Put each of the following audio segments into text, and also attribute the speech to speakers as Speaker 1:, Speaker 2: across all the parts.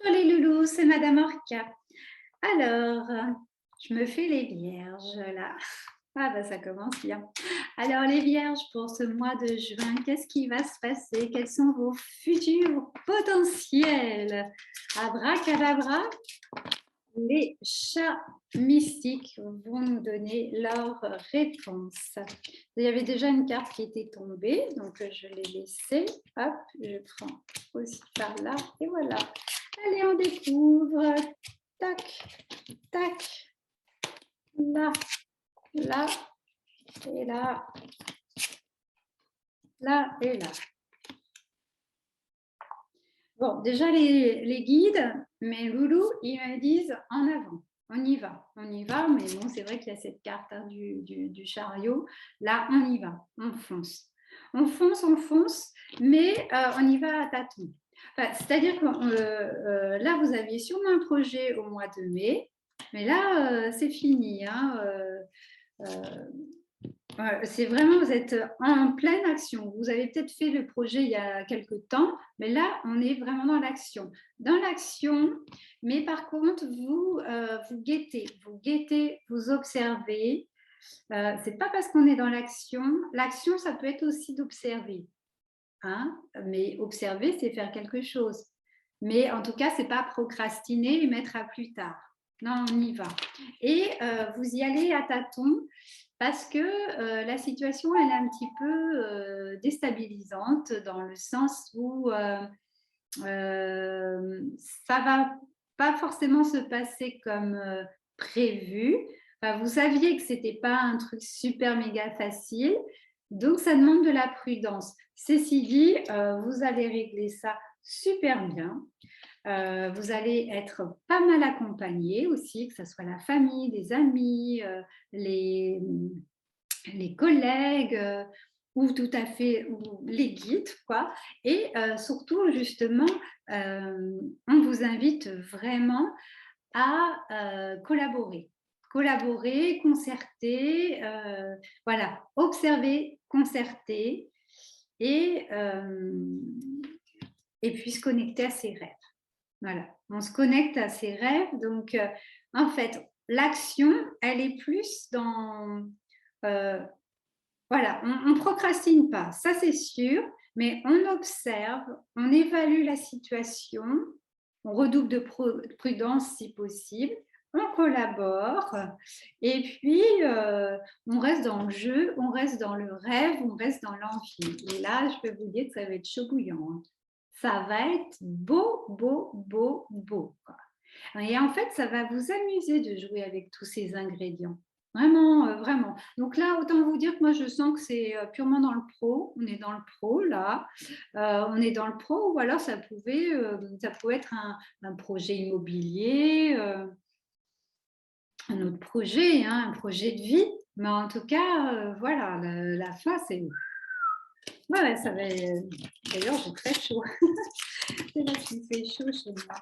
Speaker 1: Bonjour les loulous, c'est Madame Orca. Alors, je me fais les vierges là. Ah bah ça commence bien. Alors les vierges, pour ce mois de juin, qu'est-ce qui va se passer? Quels sont vos futurs potentiels? Abracadabra, les chats mystiques vont nous donner leur réponse. Il y avait déjà une carte qui était tombée, donc je l'ai laissée. Hop, je prends aussi par là et voilà. Allez, on découvre. Tac, tac, là, là, et là, là et là. Bon, déjà les guides, mes loulous, ils me disent en avant. On y va, mais bon, c'est vrai qu'il y a cette carte hein, du chariot. Là, on y va, on fonce. On fonce, mais on y va à tâtons. Enfin, c'est-à-dire que là, vous aviez sûrement un projet au mois de mai, mais là, c'est fini. Hein, c'est vraiment, vous êtes en pleine action. Vous avez peut-être fait le projet il y a quelque temps, mais là, on est vraiment dans l'action. Dans l'action, mais par contre, vous guettez, vous observez. C'est pas parce qu'on est dans l'action. L'action, ça peut être aussi d'observer. Hein, mais observer, c'est faire quelque chose. Mais en tout cas, c'est pas procrastiner et mettre à plus tard. Non, on y va. Et vous y allez à tâtons parce que la situation, elle est un petit peu déstabilisante dans le sens où ça va pas forcément se passer comme prévu. Enfin, vous saviez que c'était pas un truc super méga facile, donc ça demande de la prudence. Ceci dit, vous allez régler ça super bien. Vous allez être pas mal accompagné aussi, que ce soit la famille, les amis, les collègues ou tout à fait ou les guides, quoi. Et surtout, justement, on vous invite vraiment à collaborer. Collaborer, concerter, voilà, observer, concerter et puis se connecter à ses rêves. Voilà, on se connecte à ses rêves. Donc, en fait, l'action, elle est plus dans... voilà, on ne procrastine pas, ça c'est sûr, mais on observe, on évalue la situation, on redouble de prudence si possible, on collabore et puis on reste dans le jeu, on reste dans le rêve, on reste dans l'envie. Et là, je peux vous dire que ça va être chaud bouillant. Hein. Ça va être beau, beau, beau, beau. Quoi. Et en fait, ça va vous amuser de jouer avec tous ces ingrédients. Vraiment, vraiment. Donc là, autant vous dire que moi, je sens que c'est purement dans le pro. On est dans le pro, là. On est dans le pro, ou alors ça pouvait être un projet immobilier, un autre projet, hein, un projet de vie. Mais en tout cas, voilà, la fin, c'est... Ouais, ça va... D'ailleurs, j'ai très chaud. C'est là qu'il fait chaud chez moi.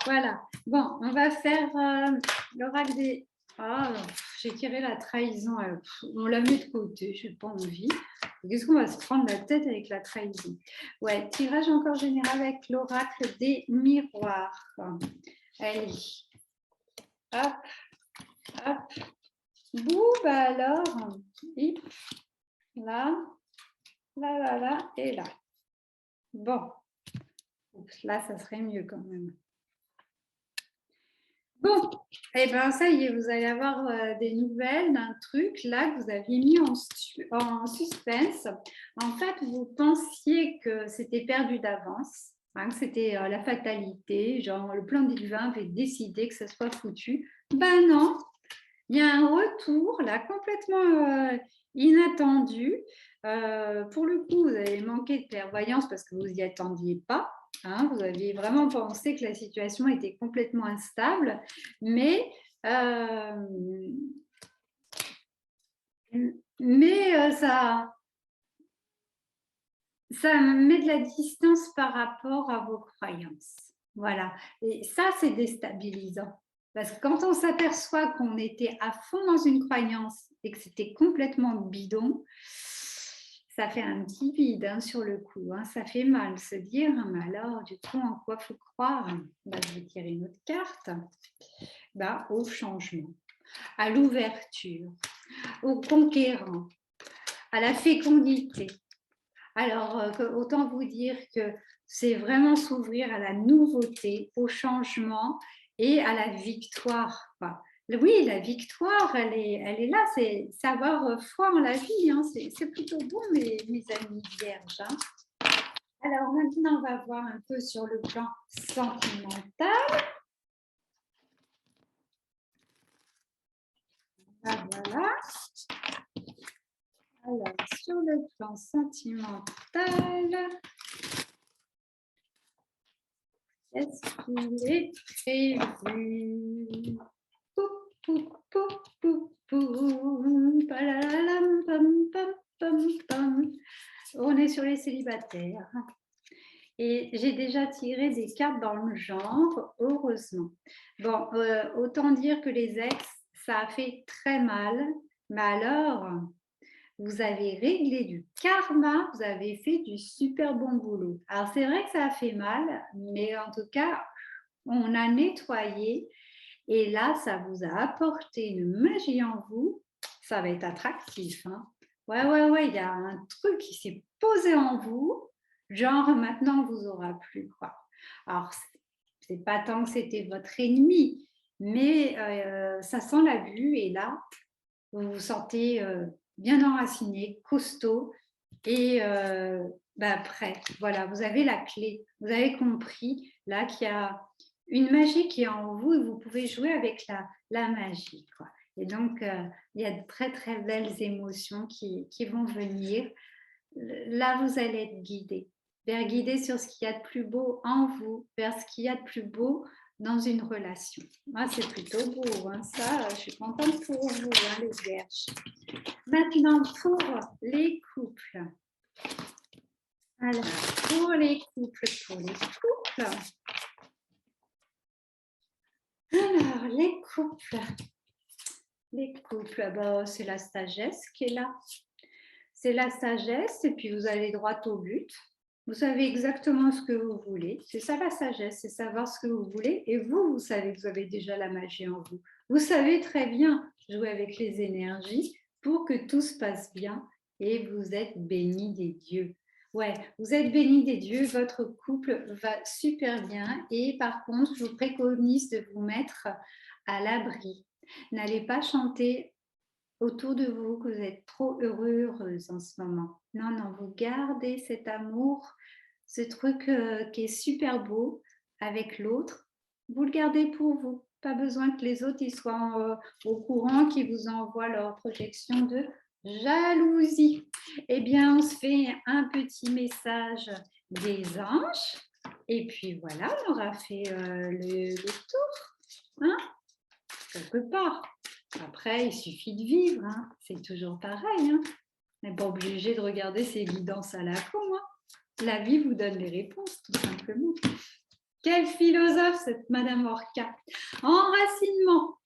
Speaker 1: Voilà. Bon, on va faire l'oracle des... Ah, j'ai tiré la trahison. On la met de côté, je n'ai pas envie. Qu'est-ce qu'on va se prendre la tête avec la trahison? Ouais, tirage encore général avec l'oracle des miroirs. Allez. Hop, hop. Bouh, bah alors. Hip. Là, là, là, là et là. Bon. Oups, là, ça serait mieux quand même. Bon, et bien ça y est, vous allez avoir des nouvelles d'un truc là que vous aviez mis en suspense. En fait, vous pensiez que c'était perdu d'avance, hein, que c'était la fatalité, genre le plan divin avait décidé que ça soit foutu. Ben non, il y a un retour là complètement inattendu. Pour le coup, vous avez manqué de clairvoyance parce que vous n'y attendiez pas. Hein, vous aviez vraiment pensé que la situation était complètement instable, mais ça met de la distance par rapport à vos croyances. Voilà. Et ça, c'est déstabilisant. Parce que quand on s'aperçoit qu'on était à fond dans une croyance et que c'était complètement bidon, Ça fait un petit vide hein, sur le coup. Hein. Ça fait mal se dire, mais alors, du coup, en quoi faut croire? Bah, je vais tirer une autre carte. Bah, au changement, à l'ouverture, au conquérant, à la fécondité. Alors, autant vous dire que c'est vraiment s'ouvrir à la nouveauté, au changement et à la victoire. Quoi. Oui, la victoire, elle est là, c'est avoir foi en la vie. Hein. C'est plutôt bon, mes amis vierges. Hein. Alors maintenant, on va voir un peu sur le plan sentimental. Voilà. Alors, sur le plan sentimental, est-ce qu'il est prévu? On est sur les célibataires. Et j'ai déjà tiré des cartes dans le genre, heureusement. Bon, autant dire que les ex, ça a fait très mal. Mais alors, vous avez réglé du karma, vous avez fait du super bon boulot. Alors, c'est vrai que ça a fait mal, mais en tout cas, on a nettoyé. Et là, ça vous a apporté une magie en vous. Ça va être attractif. Hein. Ouais, il y a un truc qui s'est posé en vous. Genre, maintenant, on vous aura plus. Quoi. Alors, c'est pas tant que c'était votre ennemi, mais ça sent la vue. Et là, vous vous sentez bien enraciné, costaud et prêt. Voilà, vous avez la clé. Vous avez compris là qu'il y a une magie qui est en vous et vous pouvez jouer avec la magie. Quoi. Et donc, il y a de très, très belles émotions qui vont venir. Là, vous allez être guidé, guidé sur ce qu'il y a de plus beau en vous, vers ce qu'il y a de plus beau dans une relation. Ah, c'est plutôt beau, hein, ça, je suis contente pour vous, hein, les vierges. Maintenant, pour les couples. Alors, pour les couples. Alors, les couples, bah, c'est la sagesse qui est là. C'est la sagesse et puis vous allez droit au but. Vous savez exactement ce que vous voulez. C'est ça la sagesse, c'est savoir ce que vous voulez. Et vous, vous savez que vous avez déjà la magie en vous. Vous savez très bien jouer avec les énergies pour que tout se passe bien et vous êtes bénis des dieux. Ouais, vous êtes bénis des dieux, votre couple va super bien et par contre, je vous préconise de vous mettre à l'abri. N'allez pas chanter autour de vous que vous êtes trop heureux, heureuse en ce moment. Non, non, vous gardez cet amour, ce truc qui est super beau avec l'autre. Vous le gardez pour vous. Pas besoin que les autres ils soient au courant, qu'ils vous envoient leur projection de jalousie. Eh bien, on se fait un petit message des anges. Et puis voilà, on aura fait le tour. Hein, quelque part. Après, il suffit de vivre, hein. C'est toujours pareil. Hein. On n'est pas obligé de regarder ses guidances à la con. Hein. La vie vous donne les réponses, tout simplement. Quelle philosophe, cette Madame Orca. Enracinement.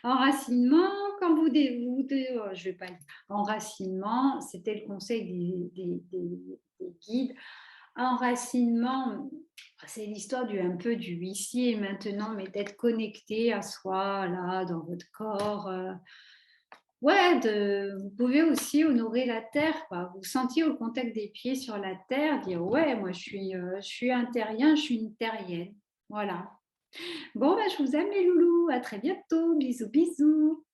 Speaker 1: Enracinement, quand je vais pas dire. Enracinement, c'était le conseil des guides. Enracinement, c'est l'histoire un peu du ici et maintenant, mais d'être connecté à soi, là, dans votre corps. Vous pouvez aussi honorer la terre, quoi. Vous sentiez au contact des pieds sur la terre, dire ouais, moi je suis un terrien, je suis une terrienne. Voilà. Bon, je vous aime les loulous, à très bientôt, bisous, bisous.